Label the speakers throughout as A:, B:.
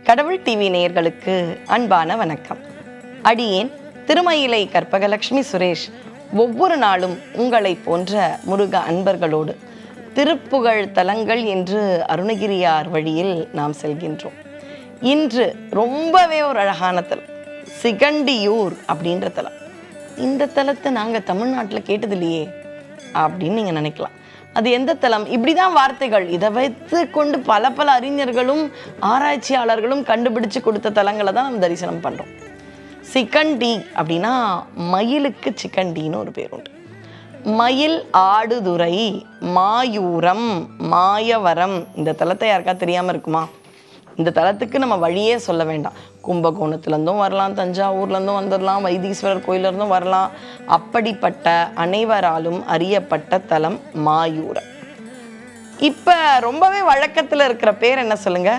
A: கடவுள் டிவி நேயர்களுக்கு அன்பான வணக்கம். அடியேன் திருமயிலை கற்பகலட்சுமி சுரேஷ் ஒவ்வொரு நாளும் உங்களை போன்ற முருக அன்பர்களோடு திருப்புகழ் தலங்கள் என்று அருணகிரியார் வழியில் நாம் செல்கின்றோம். இன்று ரொம்பவே ஒரு அழகான தலம், சிகண்டியூர் அப்படின்ற தலம். இந்த தலத்தை நாங்கள் தமிழ்நாட்டில் கேட்டதில்லையே அப்படின்னு நீங்கள் நினைக்கலாம். அது எந்த தலம்? இப்படிதான் வார்த்தைகள். இதை வைத்து கொண்டு பல அறிஞர்களும் ஆராய்ச்சியாளர்களும் கண்டுபிடிச்சு கொடுத்த தலங்களை தான் நம்ம தரிசனம் பண்ணுறோம். சிகண்டி அப்படின்னா மயிலுக்கு சிகண்டின்னு ஒரு பேர் உண்டு. மயில் ஆடுதுறை, மாயூரம், மாயவரம். இந்த தலத்தை யாருக்கா தெரியாமல் இருக்குமா? இந்த தலத்துக்கு நம்ம வழியே சொல்ல வேண்டாம். கும்பகோணத்துலேருந்தும் வரலாம், தஞ்சாவூர்லேருந்தும் வந்துடலாம், வைத்தீஸ்வரர் கோயிலேருந்தும் வரலாம். அப்படிப்பட்ட அனைவராலும் அறியப்பட்ட தலம் மாயூரம். இப்போ ரொம்பவே வழக்கத்தில் இருக்கிற பேர் என்ன சொல்லுங்க?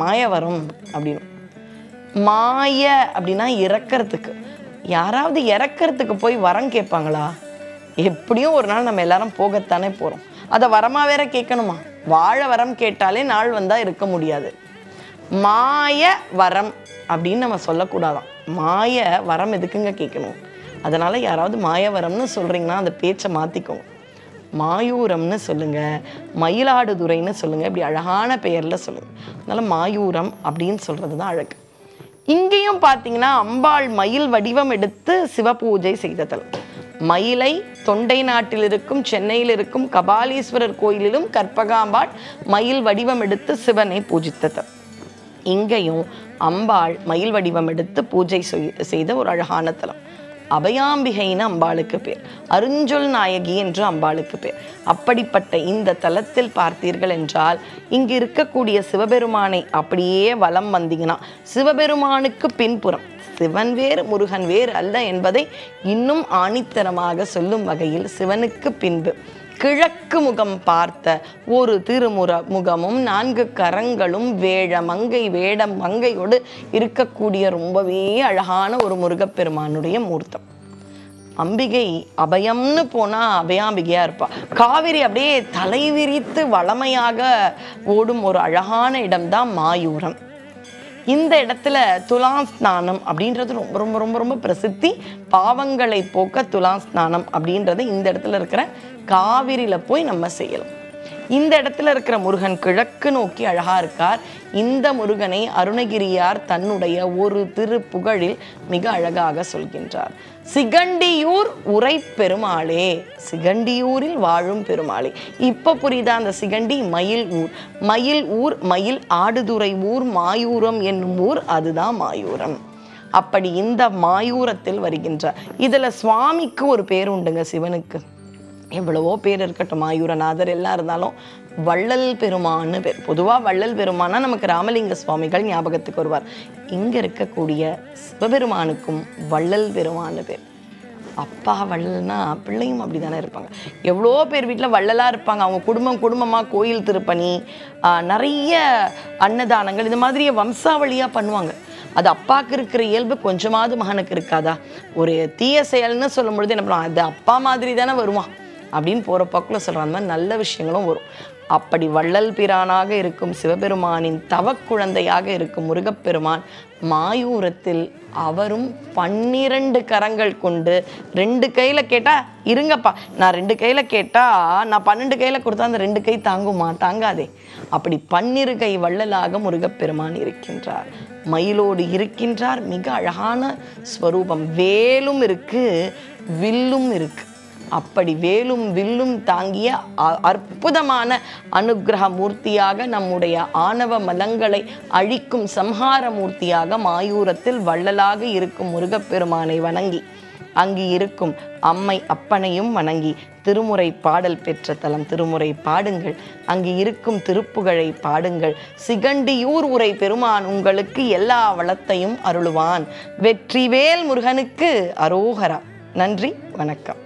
A: மாயவரம் அப்படின்னு. மாய அப்படின்னா இறக்கிறதுக்கு. யாராவது இறக்கிறதுக்கு போய் வரம் கேட்பாங்களா? எப்படியும் ஒரு நாள் நம்ம எல்லாரும் போகத்தானே போகிறோம். அதை வரமா வேற கேட்கணுமா? வாழ வரம் கேட்டாலே நாள் வந்தால் இருக்க முடியாது. மாய வரம் அப்படின்னு நம்ம சொல்லக்கூடாதான். மாய வரம் எதுக்குங்க கேட்கணும்? அதனால் யாராவது மாயவரம்னு சொல்கிறீங்கன்னா அந்த பேச்சை மாற்றிக்கோங்க. மாயூரம்னு சொல்லுங்கள், மயிலாடுதுறைன்னு சொல்லுங்கள், இப்படி அழகான பெயரில் சொல்லுங்கள். அதனால் மாயூரம் அப்படின்னு சொல்கிறது தான் அழகு. இங்கேயும் பார்த்தீங்கன்னா அம்பாள் மயில் வடிவம் எடுத்து சிவபூஜை செய்த தலம். மயிலை தொண்டை நாட்டில் இருக்கும், சென்னையில் இருக்கும் கபாலீஸ்வரர் கோயிலிலும் கற்பகாம்பாள் மயில் வடிவம் எடுத்து சிவனை பூஜித்த தலம். இங்கேயும் அம்பாள் மயில் வடிவம் எடுத்து பூஜை செய்த ஒரு அழகான தலம். அபயாம்பிகைன்னு அம்பாளுக்கு பேர், அருஞ்சொல் நாயகி என்று அம்பாளுக்கு பேர். அப்படிப்பட்ட இந்த தலத்தில் பார்த்தீர்கள் என்றால் இங்கு இருக்கக்கூடிய சிவபெருமானை அப்படியே வலம் வந்தீங்கன்னா சிவபெருமானுக்கு பின்புறம் சிவன் வேறு முருகன் வேறு அல்ல என்பதை இன்னும் ஆணித்தரமாக சொல்லும் வகையில் சிவனுக்கு பின்பு கிழக்கு முகம் பார்த்த ஒரு முகமும் 4 கரங்களும் வேடம் மங்கையோடு இருக்கக்கூடிய ரொம்பவே அழகான ஒரு முருகப்பெருமானுடைய மூர்த்தம். அம்பிகை அபயம்னு போனால் அபயாம்பிகையாக இருப்பா. காவிரி அப்படியே தலைவிரித்து வளமையாக ஓடும் ஒரு அழகான இடம்தான் மாயூரம். இந்த இடத்துல துலாம் ஸ்நானம் அப்படின்றது ரொம்ப ரொம்ப ரொம்ப ரொம்ப பிரசித்தி. பாவங்களை போக்க துலாம் ஸ்நானம் அப்படின்றது இந்த இடத்துல இருக்கிற காவிரியில் போய் நம்ம செய்யலாம். இந்த இடத்துல இருக்கிற முருகன் கிழக்கு நோக்கி அழகா இருக்கார். இந்த முருகனை அருணகிரியார் தன்னுடைய ஒரு திருப்புகழில் மிக அழகாக சொல்கின்றார். சிகண்டியூர் உரை பெருமாளே, சிகண்டியூரில் வாழும் பெருமாளே. இப்போ புரியுதா? அந்த சிகண்டி மயில் ஊர், மயில் ஊர், மயில் ஆடுதுறை ஊர், மாயூரம் என்னும் ஊர், அதுதான் மாயூரம். அப்படி இந்த மாயூரத்தில் வருகின்றார். இதில் சுவாமிக்கு ஒரு பேர் உண்டுங்க, சிவனுக்கு எவ்வளவோ பேர் இருக்கட்டும், மாயூரநாதர் எல்லாம் இருந்தாலும் வள்ளல் பெருமான்னு பேர். பொதுவாக வள்ளல் பெருமானா நமக்கு ராமலிங்க சுவாமிகள் ஞாபகத்துக்கு வருவார். இங்கே இருக்கக்கூடிய சிவபெருமானுக்கும் வள்ளல் பெருமான்னு பேர். அப்பா வள்ளல்னா பிள்ளையும் அப்படி தானே இருப்பாங்க. எவ்வளோ பேர் வீட்டில் வள்ளலாக இருப்பாங்க. அவங்க குடும்பமாக கோயில் திருப்பணி, நிறைய அன்னதானங்கள், இந்த மாதிரியே வம்சாவளியாக பண்ணுவாங்க. அது அப்பாவுக்கு இருக்கிற இயல்பு கொஞ்சமாவது மகனுக்கு இருக்காதா? ஒரு தீய செயல்னு சொல்லும் பொழுது என்ன பண்ணுவாங்க? அது அப்பா மாதிரி தானே வருவான் அப்படின்னு போகிற பக்குள்ள சொல்கிற அந்த மாதிரி நல்ல விஷயங்களும் வரும். அப்படி வள்ளல் பிரானாக இருக்கும் சிவபெருமானின் தவ குழந்தையாக இருக்கும் முருகப்பெருமான் மாயூரத்தில் அவரும் 12 கரங்கள் கொண்டு 2 கையில் கேட்டால் இருங்கப்பா, நான் 2 கையில் கேட்டால் நான் 12 கையில் கொடுத்தா அந்த 2 கை தாங்குமா? தாங்காதே. அப்படி 12 கை வள்ளலாக முருகப்பெருமான் இருக்கின்றார். மயிலோடு இருக்கின்றார். மிக அழகான ஸ்வரூபம். வேலும் இருக்கு, வில்லும் இருக்கு. அப்படி வேலும் வில்லும் தாங்கிய அற்புதமான அனுக்கிரக மூர்த்தியாக, நம்முடைய ஆணவ மலங்களை அழிக்கும் சம்ஹார மூர்த்தியாக மாயூரத்தில் வள்ளலாக இருக்கும் முருகப்பெருமானை வணங்கி, அங்கு இருக்கும் அம்மை அப்பனையும் வணங்கி திருமுறை பாடல் பெற்ற தலம். திருமுறை பாடுங்கள், அங்கு இருக்கும் திருப்புகழை பாடுங்கள். சிகண்டியூர் உரை பெருமான் உங்களுக்கு எல்லா வளத்தையும் அருளுவான். வெற்றிவேல் முருகனுக்கு அரோகரா. நன்றி, வணக்கம்.